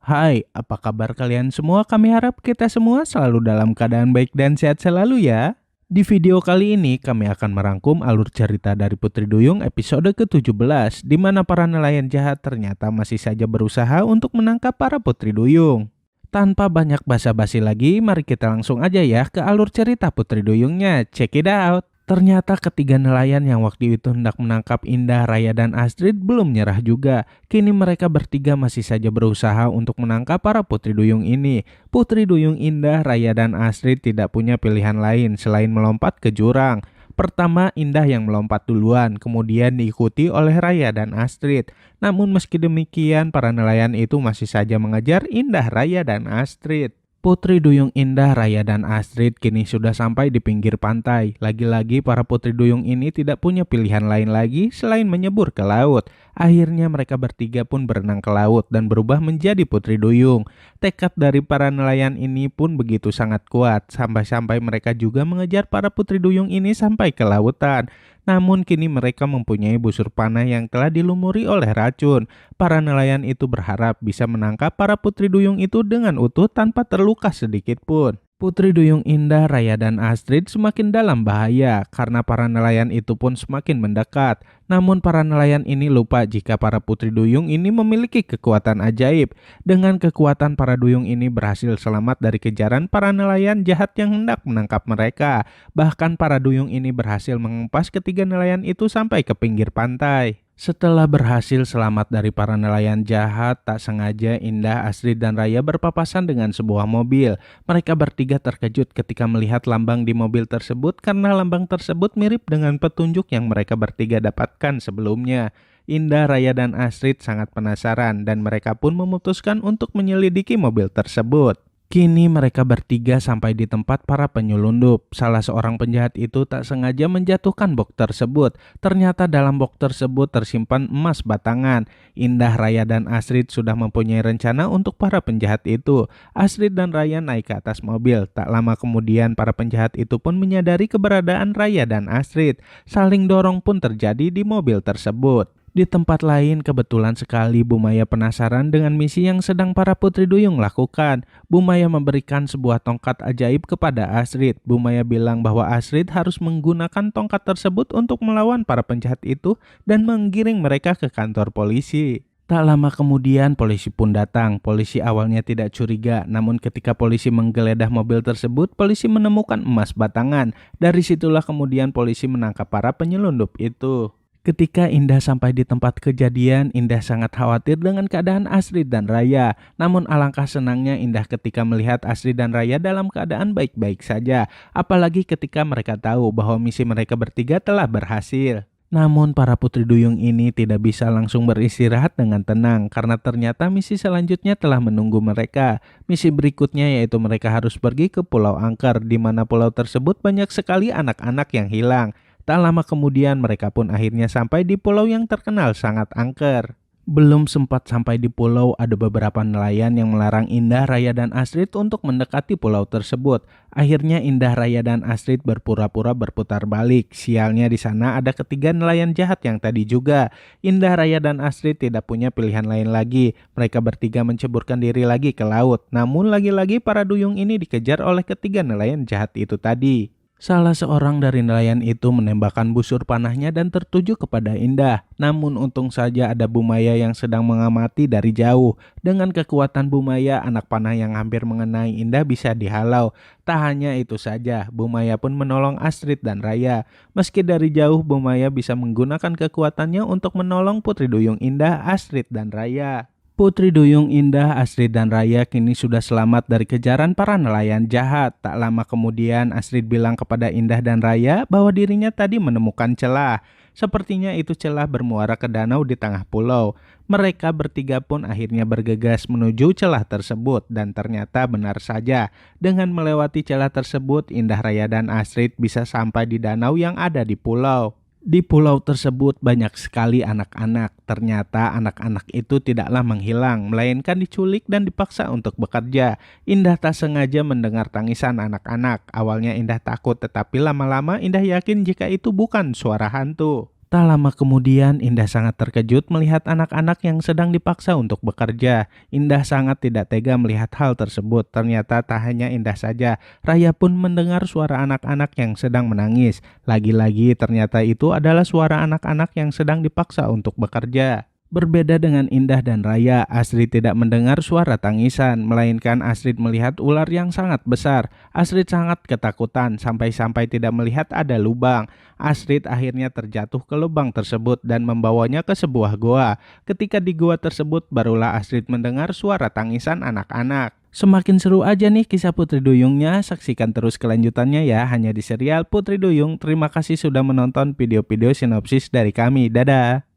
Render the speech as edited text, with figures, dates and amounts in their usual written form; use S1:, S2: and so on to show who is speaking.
S1: Hai, apa kabar kalian semua? Kami harap kita semua selalu dalam keadaan baik dan sehat selalu ya. Di video kali ini kami akan merangkum alur cerita dari Putri Duyung episode ke-17 di mana para nelayan jahat ternyata masih saja berusaha untuk menangkap para Putri Duyung. Tanpa banyak basa-basi lagi, mari kita langsung aja ya ke alur cerita Putri Duyungnya. Check it out. Ternyata ketiga nelayan yang waktu itu hendak menangkap Indah, Raya, dan Astrid belum nyerah juga. Kini mereka bertiga masih saja berusaha untuk menangkap para Putri Duyung ini. Putri Duyung Indah, Raya, dan Astrid tidak punya pilihan lain selain melompat ke jurang. Pertama Indah yang melompat duluan, kemudian diikuti oleh Raya dan Astrid. Namun meski demikian, para nelayan itu masih saja mengejar Indah, Raya, dan Astrid. Putri Duyung Indah, Raya, dan Astrid kini sudah sampai di pinggir pantai. Lagi-lagi para Putri Duyung ini tidak punya pilihan lain lagi selain menyebur ke laut. Akhirnya mereka bertiga pun berenang ke laut dan berubah menjadi Putri Duyung. Tekad dari para nelayan ini pun begitu sangat kuat, sampai-sampai mereka juga mengejar para Putri Duyung ini sampai ke lautan. Namun kini mereka mempunyai busur panah yang telah dilumuri oleh racun. Para nelayan itu berharap bisa menangkap para Putri Duyung itu dengan utuh tanpa terluka sedikit pun. Putri Duyung Indah, Raya, dan Astrid semakin dalam bahaya karena para nelayan itu pun semakin mendekat. Namun para nelayan ini lupa jika para Putri Duyung ini memiliki kekuatan ajaib. Dengan kekuatan para duyung ini berhasil selamat dari kejaran para nelayan jahat yang hendak menangkap mereka. Bahkan para duyung ini berhasil mengempas ketiga nelayan itu sampai ke pinggir pantai. Setelah berhasil selamat dari para nelayan jahat, tak sengaja Indah, Astrid, dan Raya berpapasan dengan sebuah mobil. Mereka bertiga terkejut ketika melihat lambang di mobil tersebut karena lambang tersebut mirip dengan petunjuk yang mereka bertiga dapatkan sebelumnya. Indah, Raya, dan Astrid sangat penasaran dan mereka pun memutuskan untuk menyelidiki mobil tersebut. Kini mereka bertiga sampai di tempat para penyelundup. Salah seorang penjahat itu tak sengaja menjatuhkan box tersebut. Ternyata dalam box tersebut tersimpan emas batangan. Indah, Raya, dan Astrid sudah mempunyai rencana untuk para penjahat itu. Astrid dan Raya naik ke atas mobil. Tak lama kemudian para penjahat itu pun menyadari keberadaan Raya dan Astrid. Saling dorong pun terjadi di mobil tersebut. Di tempat lain kebetulan sekali Bu Maya penasaran dengan misi yang sedang para Putri Duyung lakukan. Bu Maya memberikan sebuah tongkat ajaib kepada Astrid. Bu Maya bilang bahwa Astrid harus menggunakan tongkat tersebut untuk melawan para penjahat itu dan menggiring mereka ke kantor polisi. Tak lama kemudian polisi pun datang. Polisi awalnya tidak curiga, namun ketika polisi menggeledah mobil tersebut, polisi menemukan emas batangan. Dari situlah kemudian polisi menangkap para penyelundup itu. Ketika Indah sampai di tempat kejadian, Indah sangat khawatir dengan keadaan Astrid dan Raya. Namun alangkah senangnya Indah ketika melihat Astrid dan Raya dalam keadaan baik-baik saja. Apalagi ketika mereka tahu bahwa misi mereka bertiga telah berhasil. Namun para Putri Duyung ini tidak bisa langsung beristirahat dengan tenang karena ternyata misi selanjutnya telah menunggu mereka. Misi berikutnya yaitu mereka harus pergi ke Pulau Angker, di mana pulau tersebut banyak sekali anak-anak yang hilang. Tak lama kemudian mereka pun akhirnya sampai di pulau yang terkenal sangat angker. Belum sempat sampai di pulau, ada beberapa nelayan yang melarang Indah, Raya, dan Astrid untuk mendekati pulau tersebut. Akhirnya Indah, Raya, dan Astrid berpura-pura berputar balik. Sialnya di sana ada ketiga nelayan jahat yang tadi juga. Indah, Raya, dan Astrid tidak punya pilihan lain lagi. Mereka bertiga menceburkan diri lagi ke laut. Namun lagi-lagi para duyung ini dikejar oleh ketiga nelayan jahat itu tadi. Salah seorang dari nelayan itu menembakkan busur panahnya dan tertuju kepada Indah. Namun untung saja ada Bu Maya yang sedang mengamati dari jauh. Dengan kekuatan Bu Maya, anak panah yang hampir mengenai Indah bisa dihalau. Tak hanya itu saja, Bu Maya pun menolong Astrid dan Raya. Meski dari jauh, Bu Maya bisa menggunakan kekuatannya untuk menolong Putri Duyung Indah, Astrid, dan Raya. Putri Duyung Indah, Astrid, dan Raya kini sudah selamat dari kejaran para nelayan jahat. Tak lama kemudian Astrid bilang kepada Indah dan Raya bahwa dirinya tadi menemukan celah. Sepertinya itu celah bermuara ke danau di tengah pulau. Mereka bertiga pun akhirnya bergegas menuju celah tersebut dan ternyata benar saja. Dengan melewati celah tersebut, Indah, Raya, dan Astrid bisa sampai di danau yang ada di pulau. Di pulau tersebut banyak sekali anak-anak. Ternyata anak-anak itu tidaklah menghilang, melainkan diculik dan dipaksa untuk bekerja. Indah tak sengaja mendengar tangisan anak-anak. Awalnya Indah takut, tetapi lama-lama Indah yakin jika itu bukan suara hantu. Tak lama kemudian, Indah sangat terkejut melihat anak-anak yang sedang dipaksa untuk bekerja. Indah sangat tidak tega melihat hal tersebut. Ternyata tak hanya Indah saja, Raya pun mendengar suara anak-anak yang sedang menangis. Lagi-lagi ternyata itu adalah suara anak-anak yang sedang dipaksa untuk bekerja. Berbeda dengan Indah dan Raya, Astrid tidak mendengar suara tangisan, melainkan Astrid melihat ular yang sangat besar. Astrid sangat ketakutan sampai-sampai tidak melihat ada lubang. Astrid akhirnya terjatuh ke lubang tersebut dan membawanya ke sebuah goa. Ketika di goa tersebut, barulah Astrid mendengar suara tangisan anak-anak. Semakin seru aja nih kisah Putri Duyungnya, saksikan terus kelanjutannya ya hanya di serial Putri Duyung. Terima kasih sudah menonton video-video sinopsis dari kami. Dadah!